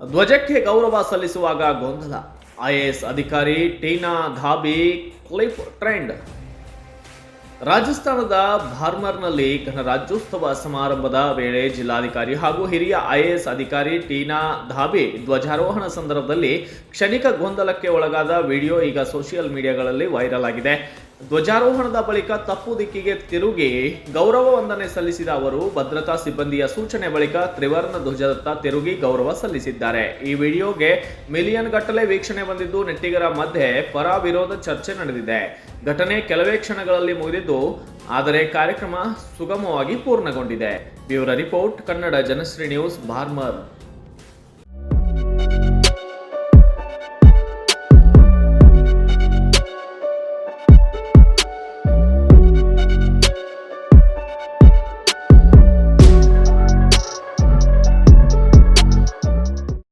ಧ್ವಜಕ್ಕೆ ಗೌರವ ಸಲ್ಲಿಸುವಾಗ ಗೊಂದಲ. ಐಎಎಸ್ ಅಧಿಕಾರಿ ಟೀನಾ ಧಾಬಿ ಕ್ಲಿಪ್ ಟ್ರೆಂಡ್. ರಾಜಸ್ಥಾನದ ಬಾರ್ಮರ್ನಲ್ಲಿ ಗಣರಾಜ್ಯೋತ್ಸವ ಸಮಾರಂಭದ ವೇಳೆ ಜಿಲ್ಲಾಧಿಕಾರಿ ಹಾಗೂ ಹಿರಿಯ ಐಎಎಸ್ ಅಧಿಕಾರಿ ಟೀನಾ ಧಾಬಿ ಧ್ವಜಾರೋಹಣ ಸಂದರ್ಭದಲ್ಲಿ ಕ್ಷಣಿಕ ಗೊಂದಲಕ್ಕೆ ಒಳಗಾದ ವಿಡಿಯೋ ಈಗ ಸೋಷಿಯಲ್ ಮೀಡಿಯಾಗಳಲ್ಲಿ ವೈರಲ್ ಆಗಿದೆ. ಧ್ವಜಾರೋಹಣದ ಬಳಿಕ ತಪ್ಪು ದಿಕ್ಕಿಗೆ ತಿರುಗಿ ಗೌರವ ವಂದನೆ ಸಲ್ಲಿಸಿದ ಅವರು ಭದ್ರತಾ ಸಿಬ್ಬಂದಿಯ ಸೂಚನೆ ಬಳಿಕ ತ್ರಿವರ್ಣ ಧ್ವಜದತ್ತ ತಿರುಗಿ ಗೌರವ ಸಲ್ಲಿಸಿದ್ದಾರೆ. ಈ ವಿಡಿಯೋಗೆ ಮಿಲಿಯನ್ ಗಟ್ಟಲೆ ವೀಕ್ಷಣೆ ಬಂದಿದ್ದು ನೆಟ್ಟಿಗರ ಮಧ್ಯೆ ಪರ ವಿರೋಧ ಚರ್ಚೆ ನಡೆದಿದೆ. ಘಟನೆ ಕೆಲವೇ ಕ್ಷಣಗಳಲ್ಲಿ ಮುಗಿದಿದ್ದು, ಆದರೆ ಕಾರ್ಯಕ್ರಮ ಸುಗಮವಾಗಿ ಪೂರ್ಣಗೊಂಡಿದೆ. Bureau report, Kannada Janashree news, Barmer.